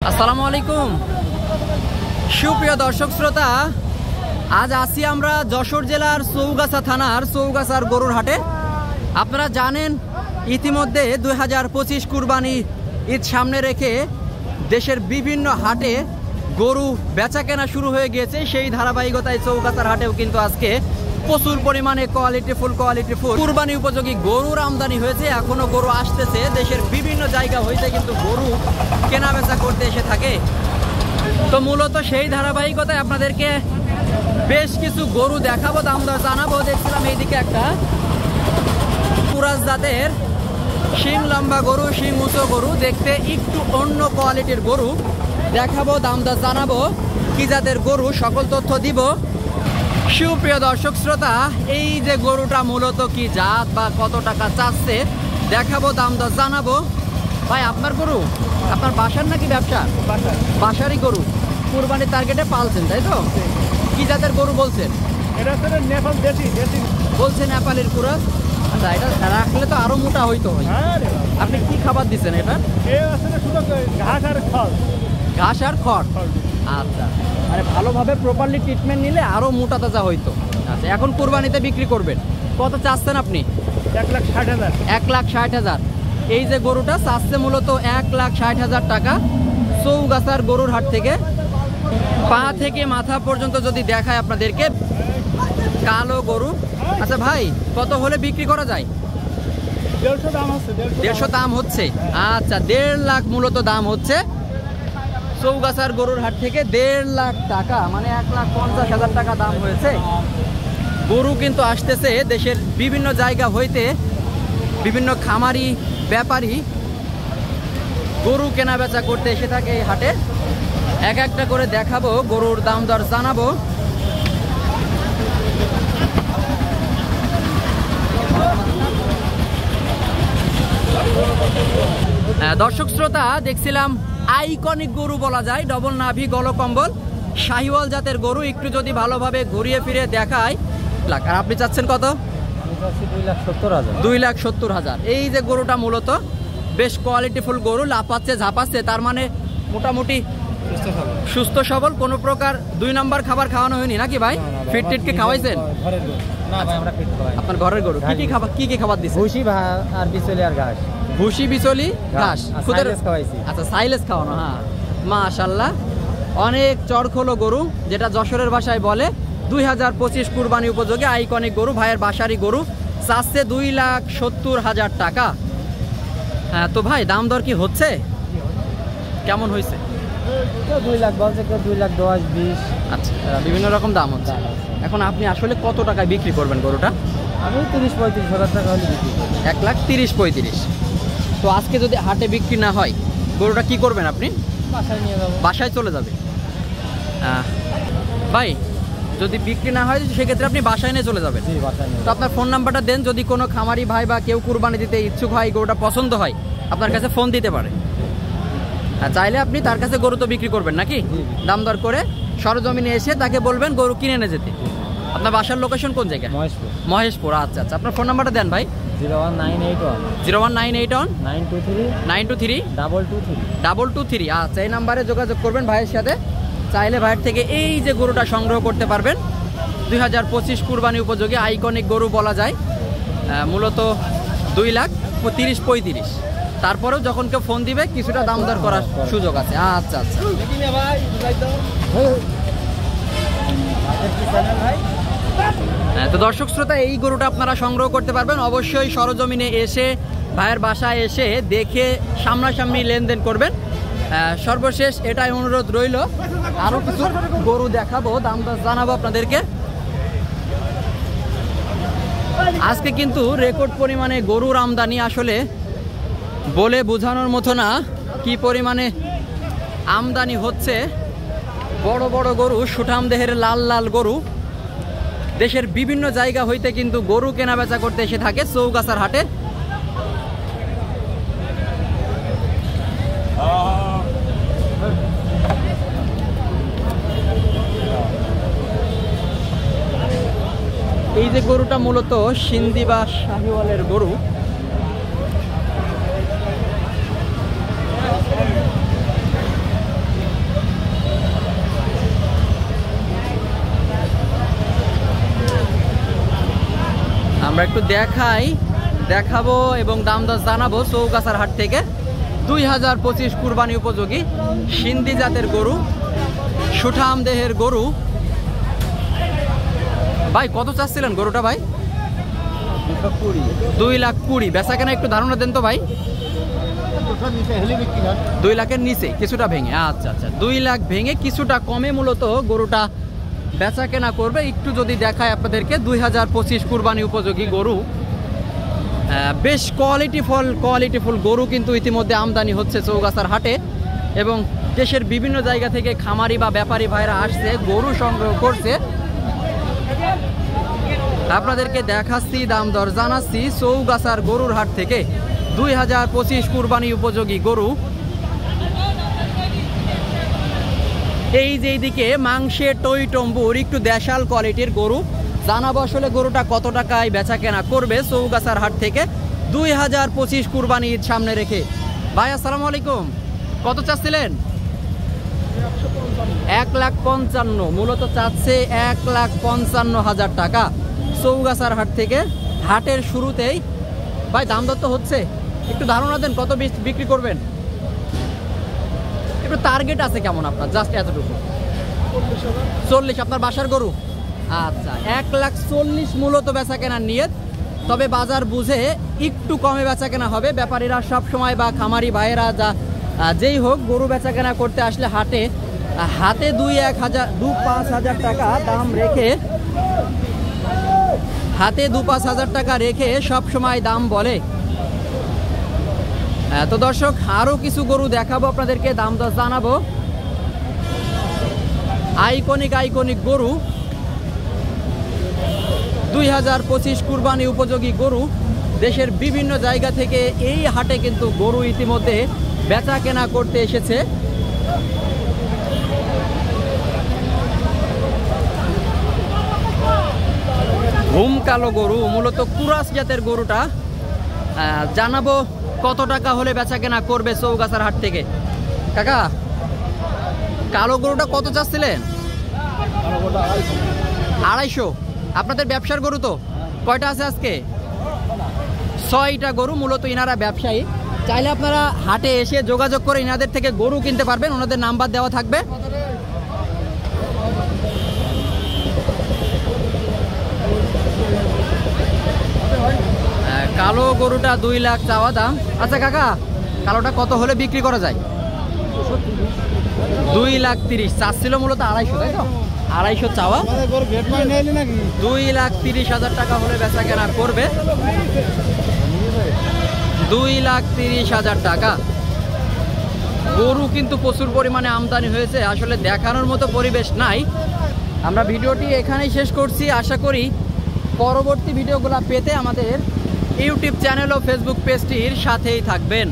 আসসালামু আলাইকুম সুপ্রিয় দর্শক শ্রোতা, আজ আছি আমরা যশোর জেলার চৌগাছা থানার চৌগাছার গরুর হাটে। আপনারা জানেন ইতিমধ্যে 2025 কুরবানি ঈদ সামনে রেখে দেশের বিভিন্ন হাটে গরু বেচা কেনা শুরু হয়ে গিয়েছে। সেই ধারাবাহিকতায় চৌগাছার হাটেও কিন্তু আজকে প্রচুর পরিমাণে কোয়ালিটিফুল কুরবানি উপযোগী গরুর আমদানি হয়েছে। এখনো গরু আসতেছে, দেশের বিভিন্ন জায়গা হইতে কিন্তু গরু কেনা বেচা করতে এসে থাকে। তো মূলত সেই ধারাবাহিকতায় আপনাদেরকে বেশ কিছু গরু দেখাবো, দাম দর জানাবো। দেখছিলাম এইদিকে একটা পুরাজ জাতের শিং লম্বা গরু, শিং উঁচু গরু, দেখতে একটু অন্য কোয়ালিটির গরু দেখাবো, দাম দর জানাবো, কি জাতের গরু সকল তথ্য দিব। সুপ্রিয় দর্শক শ্রোতা, এই যে গরুটা মূলত কি জাত বা কত টাকা চাচ্ছে দেখাবো, দাম দর জানাবো। ভাই আপনার গরু, আপনার বাসার নাকি ব্যবসা? বাসারই গরু, কুরবানির টার্গেটে পালছেন তাই তো? কি জাতের গরু বলছেন? এটা নেপাল দেশি বলছে নেপালের কুরাস। আচ্ছা, এটা রাখলে তো আরো মোটা হইতো। আপনি কি খাবার দিচ্ছেন এটা? ঘাস আর খড়। ঘাস আর খড়। আচ্ছা, মানে ভালোভাবে প্রপারলি ট্রিটমেন্ট নিলে আরো মোটা তাজা হইতো। আচ্ছা, এখন কুরবানিতে বিক্রি করবেন, কত চাচ্ছেন আপনি? 1,60,000। 1,60,000। এই যে গরুটা চাচ্ছে মূলত 1,60,000 টাকা চৌগাছার গরুর হাট থেকে। পা থেকে মাথা পর্যন্ত যদি দেখায় আপনাদেরকে, কালো গরু। আচ্ছা ভাই, কত হলে বিক্রি করা যায়? 150 দাম হচ্ছে। 150 দাম হচ্ছে। আচ্ছা, 1.5 লাখ মূলত দাম হচ্ছে চৌগাছার গরুর হাট থেকে। 1.5 লাখ টাকা, মানে 1,50,000 টাকা দাম হয়েছে। গরু কিন্তু আসতেছে দেশের বিভিন্ন জায়গা হইতে, বিভিন্ন খামারি ব্যাপারী গরু কেনা বেচা করতে এসে থাকে এই হাটে। এক একটা করে দেখাবো, গরুর দাম দর জানাবো। দর্শক শ্রোতা, দেখছিলাম আইকনিক গরু বলা যায়, ডবল নাভি গলকম্বল শাহিওয়াল জাতের গরু। একটু যদি ভালোভাবে ঘুরিয়ে ফিরে দেখায়, আর আপনি চাচ্ছেন কত? 2,70,000। এই যে গরুটা মূলত বেশ কোয়ালিটিফুল গরু, লাফাচ্ছে ঝাপাচ্ছে, তার মানে মোটামুটি সুস্থ সবল। কোনো প্রকার 2 নম্বর খাবার খাওয়ানো হয়নি নাকি ভাই? ফিট টিটকে খাওয়াইছেন? আপনার ঘরের গরু কি কি খাবার দিচ্ছেন? ভুসি আর বিচলি আর ঘাস। ভুসি বিচলি ঘাস, আচ্ছা সাইলেজ খাওয়ানো। হ্যাঁ, মাশাআল্লাহ, অনেক চড়খোলো গরু, যেটা যশোরের ভাষায় বলে 2025 কুরবানি উপযোগী আইকনিক গরু। ভাইয়ের বাসারি গরু, চাচ্ছে 2,70,000 টাকা। হ্যাঁ, তো ভাই দাম দর কি হচ্ছে? কেমন হয়েছে? 2 লাখ বলছে, 2 লাখ 10, 20। আচ্ছা, বিভিন্ন রকম দাম হচ্ছে। এখন আপনি আসলে কত টাকায় বিক্রি করবেন গরুটা? আমি 30-35,000 টাকা হলে বিক্রি করব। 1,30,000-35,000। তো আজকে যদি হাটে বিক্রি না হয়, গরুটা কি করবেন আপনি? বাসায় নিয়ে যাবো। বাসায় চলে যাবে। ভাই, যদি বিক্রি না হয় সেক্ষেত্রে আপনি বাসায় নিয়ে চলে যাবেন। তো আপনার ফোন নাম্বারটা দেন, যদি কোনো খামারি ভাই বা কেউ কুরবানি দিতে ইচ্ছুক হয়, গরুটা পছন্দ হয়, আপনার কাছে ফোন দিতে পারে। চাইলে আপনি তার কাছে গরু তো বিক্রি করবেন নাকি? দাম দর করে সরজমিনে এসে তাকে বলবেন গরু কিনে এনে যেতে। আপনার বাসার লোকেশন কোন জায়গায়? মহেশপুর। আচ্ছা আচ্ছা, আপনার ফোন নাম্বারটা দেন ভাই। 01981 923 223 223। আচ্ছা, এই নাম্বারে যোগাযোগ করবেন ভাইয়ের সাথে। চাইলে ভাইয়ের থেকে এই যে গরুটা সংগ্রহ করতে পারবেন। 2025 কুরবানি উপযোগী আইকনিক গরু বলা যায়। মূলত 2,30,000-35,000। তারপরেও যখন কেউ ফোন দিবে কিছুটা দাম দর করার সুযোগ আছে। আচ্ছা আচ্ছা। তো দর্শক শ্রোতা, এই গরুটা আপনারা সংগ্রহ করতে পারবেন। অবশ্যই সরজমিনে এসে, ভাইয়ের বাসায় এসে দেখে সামনাসামনি লেনদেন করবেন। সর্বশেষ এটাই অনুরোধ রইল। আরো কিছু গরু দেখাবো, দাম দর জানাবো আপনাদেরকে। আজকে কিন্তু রেকর্ড পরিমাণে গরুর আমদানি, আসলে বলে বোঝানোর মতো না কি পরিমাণে আমদানি হচ্ছে। বড় বড় গরু, সুঠাম দেহের লাল লাল গরু, দেশের বিভিন্ন জায়গা হইতে কিন্তু গরু কেনা বেচা করতে এসে থাকে চৌগাছার হাটে। এই যে গরুটা মূলত সিন্ধি বা শাহিওয়ালের গরু। আমরা একটু দেখাবো এবং দাম দর জানাবো চৌগাছার হাট থেকে 2025 কুরবানি উপযোগী সিন্ধি জাতের গরু, সুঠাম দেহের গরু। ভাই কত চাচ্ছিলেন গরুটা ভাই? 2,20,000। বেচা কেনা একটু ধারণা দেন তো ভাই। 2 লাখের নিচে কিছুটা ভেঙে, আচ্ছা আচ্ছা, 2 লাখ ভেঙে কিছুটা কমে মূলত গরুটা বেচা কেনা করবে। একটু যদি দেখায় আপনাদেরকে 2025 কুরবানি উপযোগী গরু, বেশ কোয়ালিটিফুল গরু কিন্তু ইতিমধ্যে আমদানি হচ্ছে চৌগাছার হাটে এবং দেশের বিভিন্ন জায়গা থেকে খামারি বা ব্যাপারী ভাইরা আসছে, গরু সংগ্রহ করছে। আপনাদেরকে দেখাচ্ছি, দাম দর জানাচ্ছি চৌগাছার গরুর হাট থেকে 2025 কুরবানি উপযোগী গরু। এই যে এইদিকে মাংসের টইটম্বুর একটু দেশাল কোয়ালিটির গরু, জানাবো আসলে গরুটা কত টাকায় বেচা কেনা করবে চৌগাছার হাট থেকে 2025 কুরবানি ঈদ সামনে রেখে। ভাই আসসালামু আলাইকুম, কত চাচ্ছিলেন? 1,55,000, মূলত চাচ্ছে 1,55,000 টাকা চৌগাছার হাট থেকে। হাটের শুরুতেই ভাই দাম দর তো হচ্ছে, একটু ধারণা দেন কত বিক্রি করবেন? একটু টার্গেট আছে কেমন আপনার? জাস্ট এতটুকু। 40 আপনার বাসার গরু? আচ্ছা, 1,40,000 মূলত বেচা কেনার নিয়ত, তবে বাজার বুঝে একটু কমে বেচা কেনা হবে। ব্যাপারীরা সব সময় বা খামারি ভাইয়েরা যেই হোক গরু বেচা কেনা করতে আসলে হাতে 2-5,000 টাকা দাম রেখে, হাতে 2-5,000 টাকা রেখে সব সময় দাম বলে। তো দর্শক, আরো কিছু গরু দেখাবো আপনাদেরকে, দাম দর জানাবো। আইকনিক গরু, 2025 কুরবানি উপযোগী গরু। দেশের বিভিন্ন জায়গা থেকে এই হাটে কিন্তু গরু ইতিমধ্যে বেচা কেনা করতে এসেছে। ঘুম কালো গরু, মূলত কুরাস জাতের গরুটা। জানাবো কত টাকা হলে বেচা কেনা করবে চৌগাছার হাট থেকে। কাকা, কালো গরুটা কত চাচ্ছিলেন? 250। আপনাদের ব্যবসার গরু তো? কয়টা আছে আজকে? 6টা গরু। মূলত ইনারা ব্যবসায়ী, চাইলে আপনারা হাটে এসে যোগাযোগ করে ইনাদের থেকে গরু কিনতে পারবেন, ওনাদের নাম্বার দেওয়া থাকবে। কালো গরুটা 2 লাখ চাওয়া দাম। আচ্ছা কাকা, কালোটা কত হলে বিক্রি করা যায়? 2,30,000 চাচ্ছিল, মূলত 250, তাই তো? 250 চাওয়া, 2,30,000 টাকা হলে বেচা কেনা করবে। 2,30,000 টাকা। গরু কিন্তু প্রচুর পরিমাণে আমদানি হয়েছে, আসলে দেখানোর মতো পরিবেশ নাই। আমরা ভিডিওটি এখানেই শেষ করছি। আশা করি পরবর্তী ভিডিওগুলো পেতে আমাদের ইউটিউব চ্যানেল ও ফেসবুক পেজটির সাথেই থাকবেন।